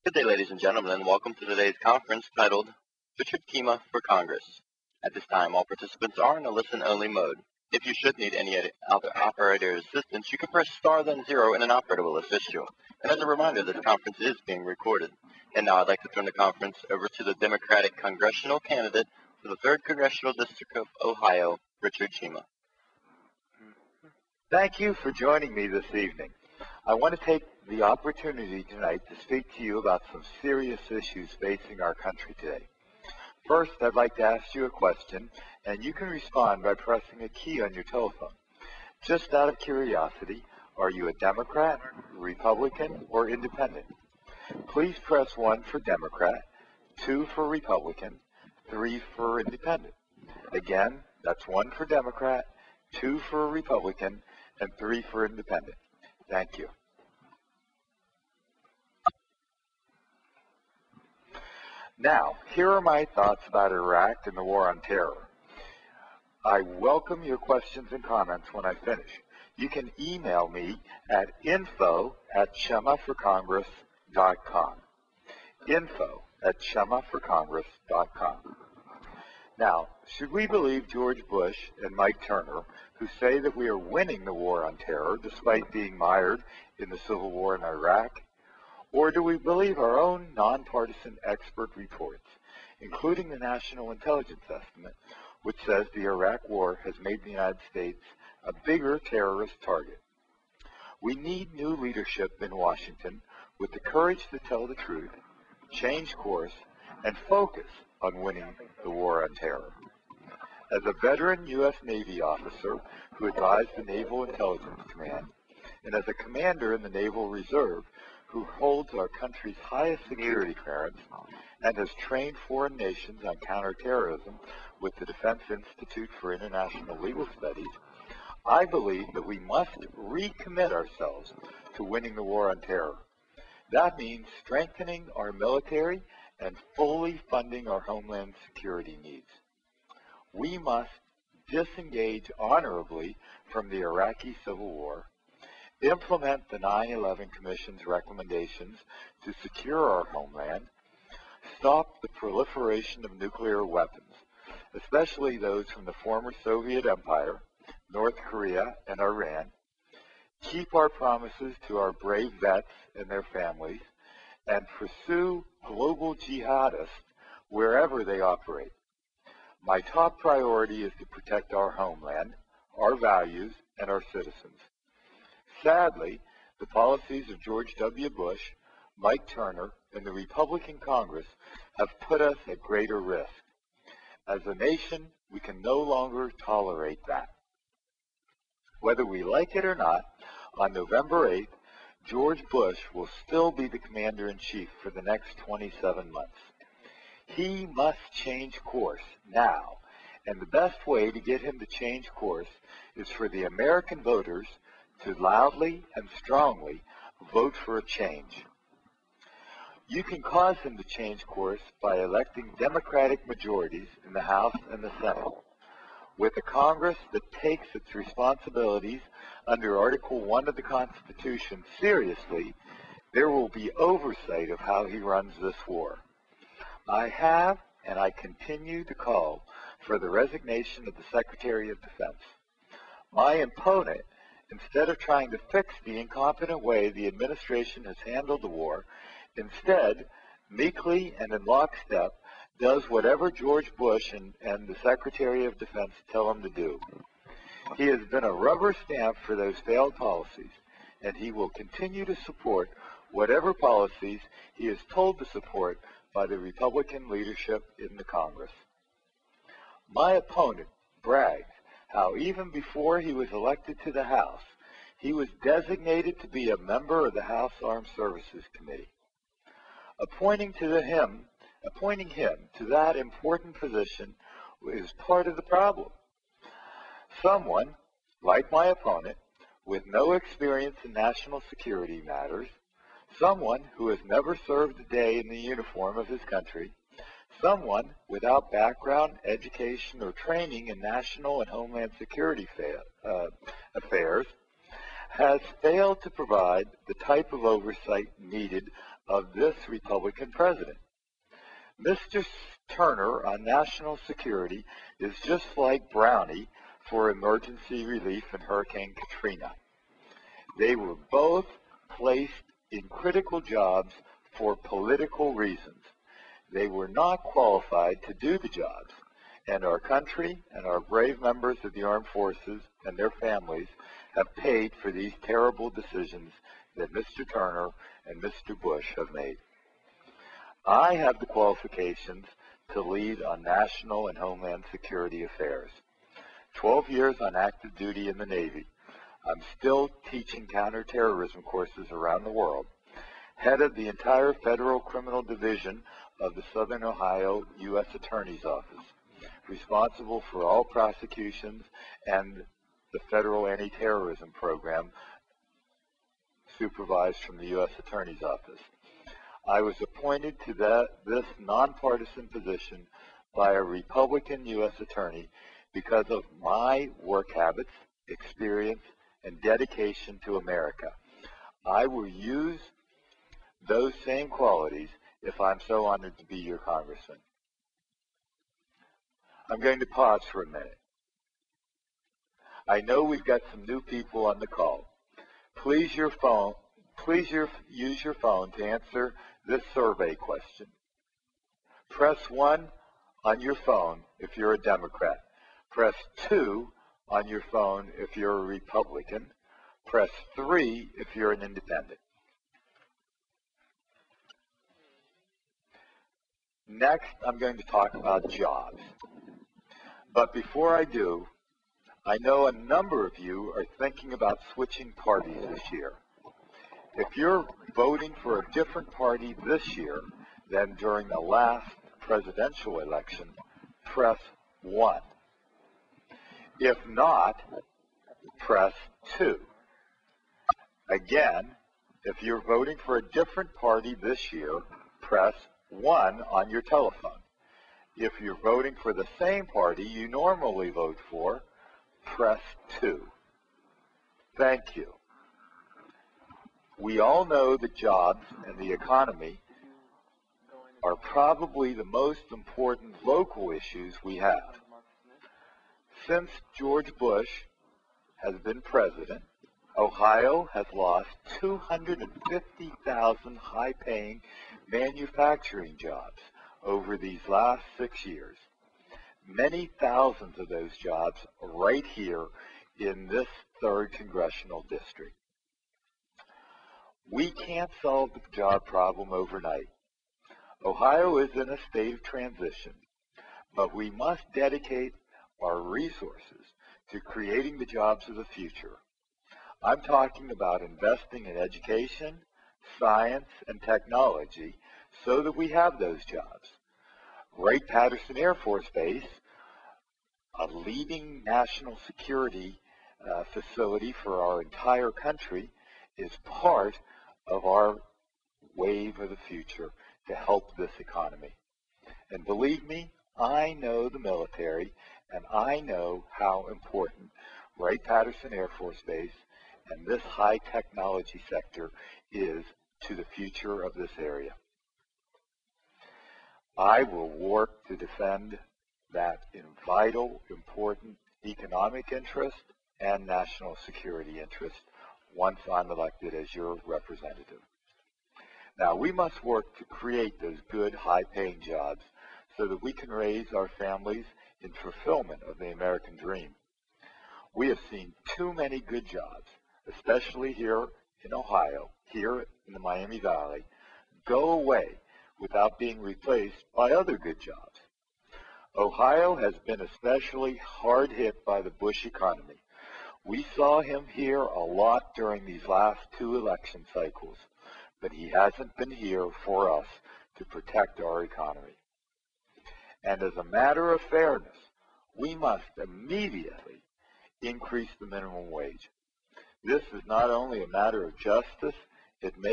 Good day, ladies and gentlemen, and welcome to today's conference titled Richard Chema for Congress. At this time, all participants are in a listen-only mode. If you should need any other operator assistance, you can press star then 0 and an operator will assist you. And as a reminder, this conference is being recorded. And now I'd like to turn the conference over to the Democratic congressional candidate for the 3rd Congressional District of Ohio, Richard Chema. Thank you for joining me this evening. I want to take the opportunity tonight to speak to you about some serious issues facing our country today. First, I'd like to ask you a question, and you can respond by pressing a key on your telephone. Just out of curiosity, are you a Democrat, Republican, or Independent? Please press 1 for Democrat, 2 for Republican, 3 for Independent. Again, that's 1 for Democrat, 2 for Republican, and 3 for Independent. Thank you. Now, here are my thoughts about Iraq and the war on terror. I welcome your questions and comments when I finish. You can email me at info@chemaforcongress.com. info@chemaforcongress.com. Now, should we believe George Bush and Mike Turner, who say that we are winning the war on terror despite being mired in the civil war in Iraq? Or do we believe our own nonpartisan expert reports, including the National Intelligence Estimate, which says the Iraq War has made the United States a bigger terrorist target? We need new leadership in Washington with the courage to tell the truth, change course, and focus on winning the war on terror. As a veteran U.S. Navy officer who advised the Naval Intelligence Command, and as a commander in the Naval Reserve who holds our country's highest security clearance and has trained foreign nations on counterterrorism with the Defense Institute for International Legal Studies, I believe that we must recommit ourselves to winning the war on terror. That means strengthening our military and fully funding our homeland security needs. We must disengage honorably from the Iraqi civil war, implement the 9/11 Commission's recommendations to secure our homeland, stop the proliferation of nuclear weapons, especially those from the former Soviet Empire, North Korea, and Iran, keep our promises to our brave vets and their families, and pursue global jihadists wherever they operate. My top priority is to protect our homeland, our values, and our citizens. Sadly, the policies of George W. Bush, Mike Turner, and the Republican Congress have put us at greater risk. As a nation, we can no longer tolerate that. Whether we like it or not, on November 8th, George Bush will still be the commander-in-chief for the next 27 months. He must change course now, and the best way to get him to change course is for the American voters to loudly and strongly vote for a change. You can cause him to change course by electing Democratic majorities in the House and the Senate. With a Congress that takes its responsibilities under Article 1 of the Constitution seriously, there will be oversight of how he runs this war. I have and I continue to call for the resignation of the Secretary of Defense. My opponent, instead of trying to fix the incompetent way the administration has handled the war, instead, meekly and in lockstep, does whatever George Bush and the Secretary of Defense tell him to do. He has been a rubber stamp for those failed policies, and he will continue to support whatever policies he is told to support by the Republican leadership in the Congress. My opponent brags how even before he was elected to the House, he was designated to be a member of the House Armed Services Committee. Appointing him to that important position is part of the problem. Someone, like my opponent, with no experience in national security matters, someone who has never served a day in the uniform of his country, someone without background, education, or training in national and homeland security affairs, has failed to provide the type of oversight needed of this Republican president. Mr. Turner on national security is just like Brownie for emergency relief in Hurricane Katrina. They were both placed in critical jobs for political reasons. They were not qualified to do the jobs, and our country and our brave members of the armed forces and their families have paid for these terrible decisions that Mr. Turner and Mr. Bush have made. I have the qualifications to lead on national and homeland security affairs. 12 years on active duty in the Navy. I'm still teaching counterterrorism courses around the world. Head of the entire Federal Criminal Division of the Southern Ohio U.S. Attorney's Office, responsible for all prosecutions and the Federal Anti-Terrorism Program supervised from the U.S. Attorney's Office. I was appointed to this nonpartisan position by a Republican U.S. Attorney because of my work habits, experience, and dedication to America. I will use those same qualities if I'm so honored to be your congressman. I'm going to pause for a minute. I know we've got some new people on the call. Please use your phone to answer this survey question. Press 1 on your phone if you're a Democrat. Press 2 on your phone if you're a Republican. Press 3 if you're an independent. Next, I'm going to talk about jobs. But before I do, I know a number of you are thinking about switching parties this year. If you're voting for a different party this year than during the last presidential election, press 1. If not, press 2. Again, if you're voting for a different party this year, press 1 on your telephone. If you're voting for the same party you normally vote for, press 2. Thank you. We all know that jobs and the economy are probably the most important local issues we have. Since George Bush has been president, Ohio has lost 250,000 high-paying manufacturing jobs over these last 6 years. Many thousands of those jobs are right here in this 3rd Congressional District. We can't solve the job problem overnight. Ohio is in a state of transition, but we must dedicate our resources to creating the jobs of the future. I'm talking about investing in education, science, and technology so that we have those jobs. Wright-Patterson Air Force Base, a leading national security facility for our entire country, is part of our wave of the future to help this economy. And believe me, I know the military, and I know how important Wright-Patterson Air Force Base and this high technology sector is to the future of this area. I will work to defend that in vital, important economic interest and national security interest once I'm elected as your representative. Now, we must work to create those good, high-paying jobs so that we can raise our families in fulfillment of the American dream. We have seen too many good jobs, especially here in Ohio, here in the Miami Valley, go away without being replaced by other good jobs. Ohio has been especially hard hit by the Bush economy. We saw him here a lot during these last 2 election cycles, but he hasn't been here for us to protect our economy. And as a matter of fairness, we must immediately increase the minimum wage. This is not only a matter of justice, it may